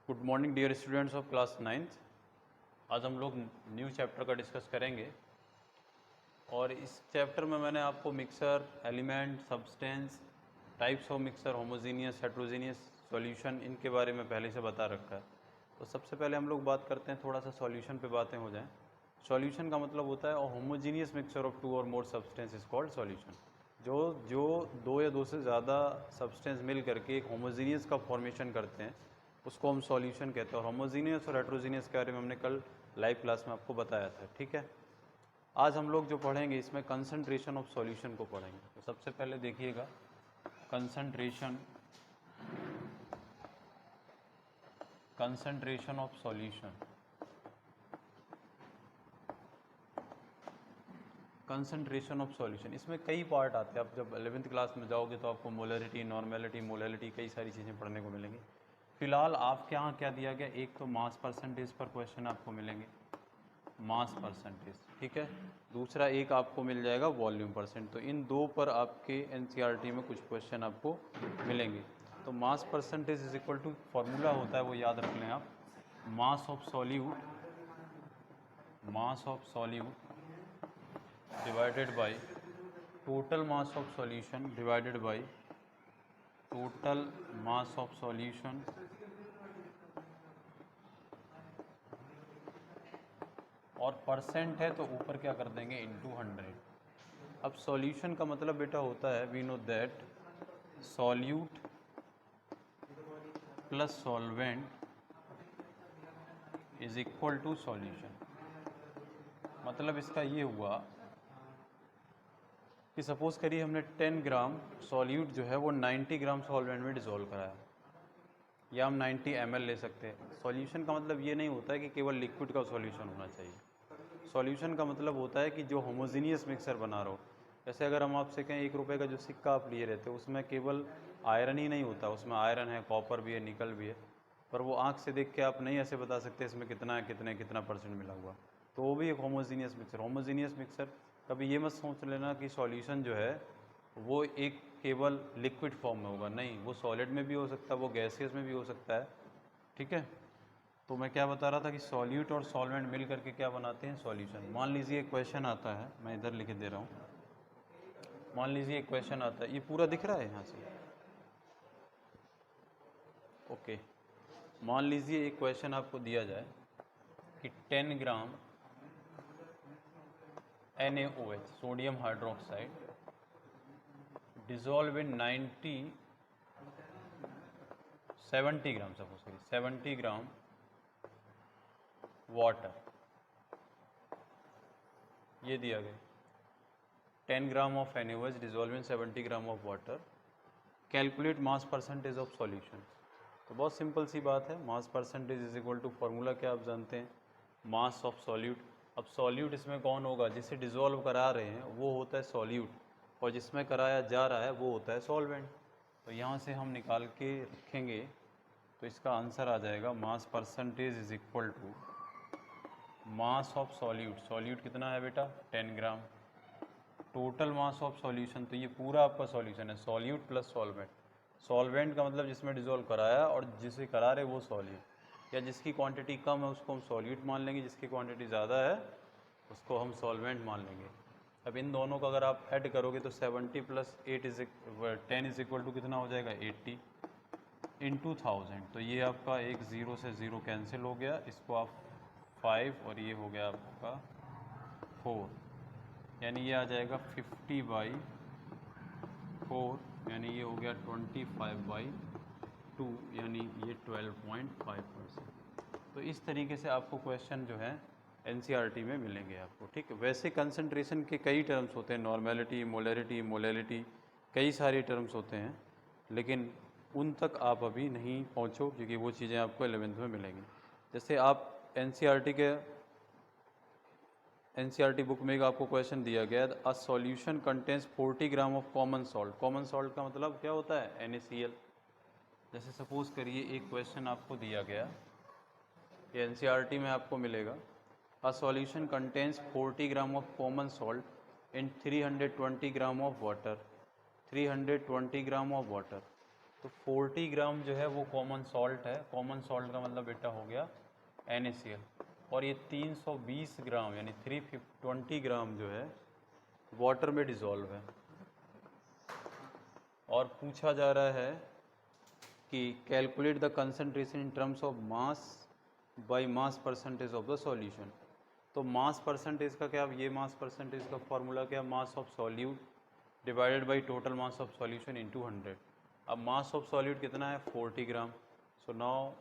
Good morning dear students of class 9th। आज हम लोग न्यू चैप्टर का डिस्कस करेंगे और इस चैप्टर में मैंने आपको mixer, element, substance, types of mixer, homogeneous, heterogeneous solution, इनके बारे में पहले से बता रखा है। तो सबसे पहले हम लोग बात करते हैं, थोड़ा सा सॉल्यूशन पे बातें हो जाएं। सॉल्यूशन का मतलब होता है होमोजीनियस मिक्सचर ऑफ टू और more substance is called solution. जो दो या दो से ज़्यादा सब्सटेंस मिल करके एक होमोजीनियस का फॉर्मेशन करते हैं उसको हम सॉल्यूशन कहते हैं। और होमोजीनियस और हेट्रोजीनियस के बारे में हमने कल लाइव क्लास में आपको बताया था, ठीक है। आज हम लोग जो पढ़ेंगे इसमें कंसंट्रेशन ऑफ सॉल्यूशन को पढ़ेंगे। तो सबसे पहले देखिएगा concentration of solution. Concentration of solution, इसमें कई पार्ट आते हैं। आप जब 11th क्लास में जाओगे तो आपको मोलरिटी, नॉर्मेलिटी, मोलैलिटी, कई सारी चीज़ें पढ़ने को मिलेंगी। फिलहाल आपके यहाँ क्या दिया गया, एक तो मास परसेंटेज पर क्वेश्चन आपको मिलेंगे, मास परसेंटेज, ठीक है। दूसरा एक आपको मिल जाएगा वॉल्यूम परसेंट। तो इन दो पर आपके एनसीईआरटी में कुछ क्वेश्चन आपको मिलेंगे। तो mass percentage is equal to, formula होता है वो याद रख लें आप, mass of solute divided by total mass of solution divided by total mass of solution और परसेंट है तो ऊपर क्या कर देंगे, इंटू 100। अब सॉल्यूशन का मतलब बेटा होता है, we know that solute plus solvent is equal to solution. मतलब इसका ये हुआ कि सपोज करिए हमने 10 ग्राम सॉल्यूट जो है वो 90 ग्राम सॉल्वेंट में डिसॉल्व कराया, या हम 90 ml ले सकते हैं। सॉल्यूशन का मतलब ये नहीं होता है कि केवल लिक्विड का सॉल्यूशन होना चाहिए। सॉल्यूशन का मतलब होता है कि जो होमोजीनियस मिक्सर बना रहा हो। जैसे अगर हम आपसे कहें 1 रुपये का जो सिक्का आप लिए रहते हो उसमें केवल आयरन ही नहीं होता, उसमें आयरन है, कॉपर भी है, निकल भी है, पर वो आँख से देख के आप नहीं ऐसे बता सकते इसमें कितना है, कितना परसेंट मिला हुआ। तो वो भी एक होमोजीनियस मिक्सर। कभी ये मत सोच लेना कि सॉल्यूशन जो है वो एक केवल लिक्विड फॉर्म में होगा, नहीं, वो सॉलिड में भी हो सकता है, वो गैसियस में भी हो सकता है, ठीक है। तो मैं क्या बता रहा था कि सॉल्यूट और सॉल्वेंट मिल करके क्या बनाते हैं, सॉल्यूशन। मान लीजिए एक क्वेश्चन आता है, मैं इधर लिख दे रहा हूँ। मान लीजिए एक क्वेश्चन आता है, ये पूरा दिख रहा है यहाँ से, ओके। मान लीजिए एक क्वेश्चन आपको दिया जाए कि 10 gram NaOH, sodium hydroxide, dissolve in 70 gram, suppose करिए 70 ग्राम वाटर, ये दिया गया 10 gram of NaOH dissolve in 70 gram of water, calculate mass percentage of solution. तो बहुत सिंपल सी बात है, mass percentage is equal to, formula क्या आप जानते हैं, मास ऑफ सॉल्यूट। अब सॉल्यूट इसमें कौन होगा, जिसे डिजोल्व करा रहे हैं वो होता है सॉल्यूट, और जिसमें कराया जा रहा है वो होता है सॉल्वेंट। तो यहाँ से हम निकाल के रखेंगे तो इसका आंसर आ जाएगा, mass percentage is equal to mass of solute कितना है बेटा, 10 gram, total mass of solution, तो ये पूरा आपका सॉल्यूशन है, सॉल्यूट प्लस सॉल्वेंट। सॉल्वेंट का मतलब जिसमें डिजोल्व कराया, और जिसे करा रहे वो सॉल्यूट, या जिसकी क्वांटिटी कम है उसको हम सॉल्यूट मान लेंगे, जिसकी क्वांटिटी ज़्यादा है उसको हम सॉल्वेंट मान लेंगे। अब इन दोनों को अगर आप ऐड करोगे तो 70 प्लस 10 इज इक्वल टू कितना हो जाएगा, 80 इंटू 1000। तो ये आपका एक ज़ीरो से ज़ीरो कैंसिल हो गया, इसको आप 5 और ये हो गया आपका 4, यानी ये आ जाएगा 50/4, यानी ये हो गया 25/2, यानी ये 12.5%। तो इस तरीके से आपको क्वेश्चन जो है एनसीईआरटी में मिलेंगे आपको, ठीक है। वैसे कंसंट्रेशन के कई टर्म्स होते हैं, नॉर्मेलिटी, मोलैलिटी, कई सारे टर्म्स होते हैं, लेकिन उन तक आप अभी नहीं पहुँचो क्योंकि वो चीज़ें आपको 11th में मिलेंगी। जैसे आप एनसीईआरटी बुक में एक आपको क्वेश्चन दिया गया है, a solution contains 40 gram of common salt. Common salt का मतलब क्या होता है, NaCl। जैसे सपोज करिए एक क्वेश्चन आपको दिया गया, ये एनसीईआरटी में आपको मिलेगा, a solution contains 40 gram of common salt in 320 gram of water, 320 gram of water. तो 40 ग्राम जो है वो कॉमन सॉल्ट है। कॉमन सॉल्ट का मतलब बेटा हो गया NaCl, और ये 320 ग्राम यानी 320 ग्राम जो है वाटर में डिज़ोल्व है। और पूछा जा रहा है कि calculate the concentration in terms of mass by mass percentage of the solution. तो मास परसेंटेज का क्या, ये मास परसेंटेज का फॉर्मूला क्या, मास of solute divided by total mass of solution into 100। अब मास ऑफ सॉल्यूट कितना है 40 ग्राम, सो नाउ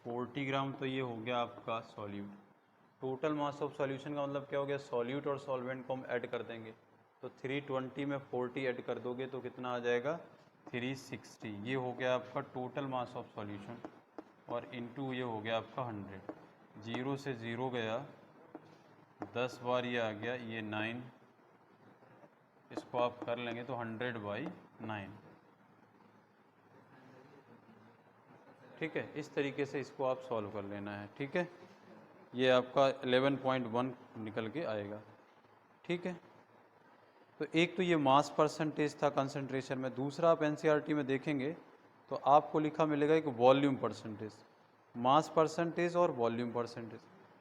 40 ग्राम तो ये हो गया आपका solute. Total mass of solution का मतलब क्या हो गया, सॉल्यूट और सॉल्वेंट को हम ऐड कर देंगे, तो 320 में 40 ऐड कर दोगे तो कितना आ जाएगा 360। ये हो गया आपका टोटल मास ऑफ सॉल्यूशन, और इनटू ये हो गया आपका 100। 0 से 0 गया, 10 बार ये आ गया, ये 9, इसको आप कर लेंगे तो 100/9। ठीक है, इस तरीके से इसको आप सॉल्व कर लेना है। ठीक है, ये आपका 11.1 निकल के आएगा। ठीक है, तो एक तो ये मास परसेंटेज था कंसंट्रेशन में। दूसरा आप NCERT में देखेंगे तो आपको लिखा मिलेगा एक वॉल्यूम परसेंटेज, मास परसेंटेज और वॉल्यूम परसेंटेज।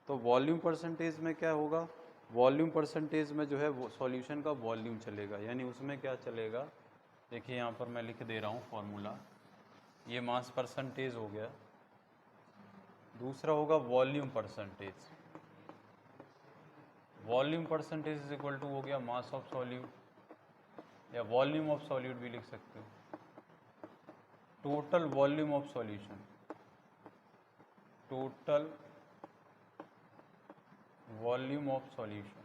तो वॉल्यूम परसेंटेज में क्या होगा, वॉल्यूम परसेंटेज में जो है वो सॉल्यूशन का वॉल्यूम चलेगा, यानी उसमें क्या चलेगा, देखिए यहाँ पर मैं लिख दे रहा हूँ फॉर्मूला। ये मास परसेंटेज हो गया, दूसरा होगा volume percentage. Volume percentage is equal to हो गया मास ऑफ सॉल्यूट, या वॉल्यूम ऑफ सॉल्यूट भी लिख सकते हो, total volume of solution, total volume of solution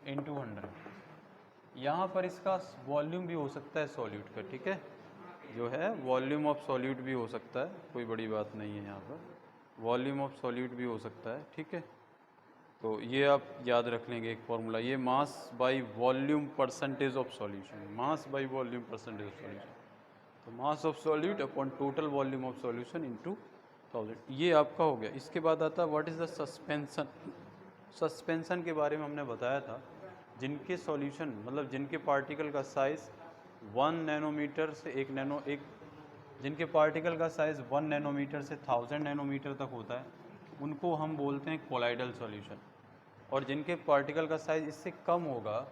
into 100। यहाँ पर इसका वॉल्यूम भी हो सकता है सॉल्यूट का, ठीक है, जो है वॉल्यूम ऑफ सॉल्यूट भी हो सकता है, कोई बड़ी बात नहीं है यहाँ पर, वॉल्यूम ऑफ सॉल्यूट भी हो सकता है। ठीक है, तो ये आप याद रख लेंगे एक फॉर्मूला, ये mass by volume percentage of solution, mass by volume percentage of solution, तो mass of solute upon total volume of solution into 1000। ये आपका हो गया। इसके बाद आता है what is the suspension. Suspension के बारे में हमने बताया था, जिनके सॉल्यूशन मतलब जिनके पार्टिकल का साइज़ 1 नैनोमीटर से जिनके पार्टिकल का साइज़ 1 नैनोमीटर से 1000 नैनोमीटर तक होता है, उनको हम बोलते हैं कोलाइडल सॉल्यूशन। और जिनके पार्टिकल का साइज़ इससे कम होगा,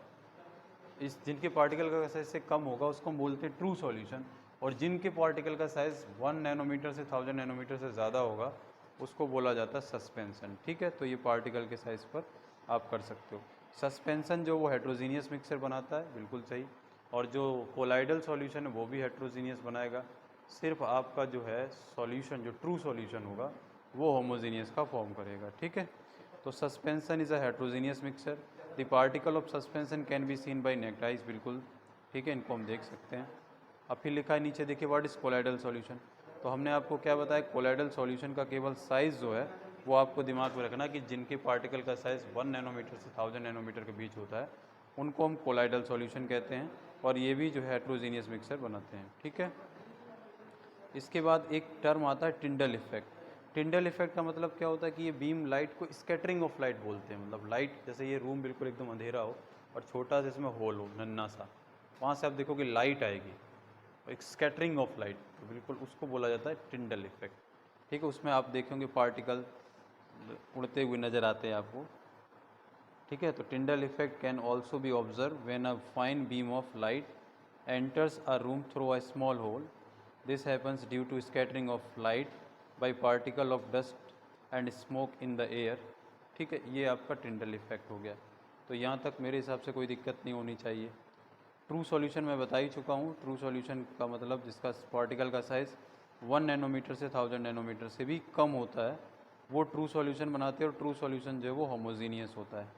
जिनके पार्टिकल का साइज से कम होगा उसको हम बोलते हैं ट्रू सॉल्यूशन। और जिनके पार्टिकल का साइज़ 1 नैनोमीटर से 1000 नैनोमीटर से ज़्यादा होगा उसको बोला जाता है सस्पेंशन। ठीक है, तो ये पार्टिकल के साइज़ पर आप कर सकते हो। सस्पेंशन जो वो हेट्रोजीनियस मिक्सचर बनाता है, बिल्कुल सही, और जो कोलाइडल सॉल्यूशन है वो भी हेट्रोजीनियस बनाएगा। सिर्फ आपका जो है सॉल्यूशन, जो ट्रू सॉल्यूशन होगा वो होमोजीनियस का फॉर्म करेगा। ठीक है, तो suspension is a heterogeneous mixture, the particle of suspension can be seen by naked eyes, बिल्कुल ठीक है, इनको हम देख सकते हैं। अब फिर लिखा है नीचे, देखिए व्हाट इज़ कोलाइडल सॉल्यूशन। तो हमने आपको क्या बताया, कोलाइडल सॉल्यूशन का केवल साइज़ जो है वो आपको दिमाग में रखना कि जिनके पार्टिकल का साइज़ 1 नैनोमीटर से 1000 नैनोमीटर के बीच होता है उनको हम कोलाइडल सॉल्यूशन कहते हैं, और ये भी जो है हेट्रोजीनियस मिक्सचर बनाते हैं। ठीक है, इसके बाद एक टर्म आता है टिंडल इफेक्ट। टिंडल इफेक्ट का मतलब क्या होता है कि ये बीम लाइट को स्कैटरिंग ऑफ लाइट बोलते हैं। मतलब लाइट, जैसे ये रूम बिल्कुल एकदम अंधेरा हो और छोटा सा इसमें होल हो नन्ना सा, वहाँ से आप देखोगे लाइट आएगी, एक स्कैटरिंग ऑफ लाइट, तो बिल्कुल उसको बोला जाता है टिंडल इफेक्ट। ठीक है, उसमें आप देखेंगे पार्टिकल उड़ते हुए नज़र आते हैं आपको। ठीक है, तो Tyndall effect can also be observe when a fine beam of light enters a room through a small hole. This happens due to scattering of light by particle of dust and smoke in the air। ठीक है, ये आपका Tyndall effect हो गया। तो यहाँ तक मेरे हिसाब से कोई दिक्कत नहीं होनी चाहिए। ट्रू सॉल्यूशन मैं बता ही चुका हूँ। ट्रू सॉल्यूशन का मतलब जिसका पार्टिकल का साइज़ 1 नैनोमीटर से 1000 नैनोमीटर से भी कम होता है वो ट्रू सॉल्यूशन बनाते हैं, और ट्रू सॉल्यूशन जो है वो होमोजीनियस होता है।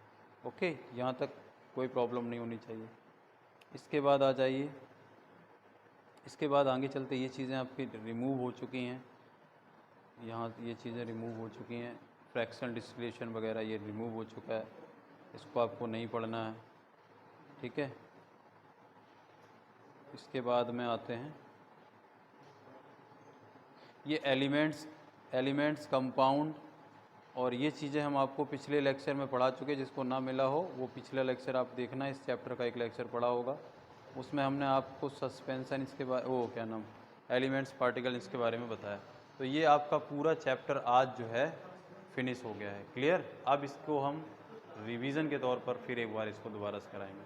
ओके, यहाँ तक कोई प्रॉब्लम नहीं होनी चाहिए। इसके बाद आ जाइए, इसके बाद आगे चलते ये चीज़ें आपकी रिमूव हो चुकी हैं, यहाँ ये चीज़ें रिमूव हो चुकी हैं, फ्रैक्शनल डिस्टिलेशन वगैरह ये रिमूव हो चुका है, इसको आपको नहीं पढ़ना है। ठीक है, इसके बाद में आते हैं ये एलिमेंट्स कंपाउंड, और ये चीज़ें हम आपको पिछले लेक्चर में पढ़ा चुके हैं। जिसको ना मिला हो वो पिछला लेक्चर आप देखना, इस चैप्टर का एक लेक्चर पढ़ा होगा। उसमें हमने आपको सस्पेंशन इसके बारे वो क्या नाम एलिमेंट्स पार्टिकल इसके बारे में बताया। तो ये आपका पूरा चैप्टर आज जो है फिनिश हो गया है। क्लियर? अब इसको हम रिवीजन के तौर पर फिर एक बार इसको दोबारा से कराएंगे।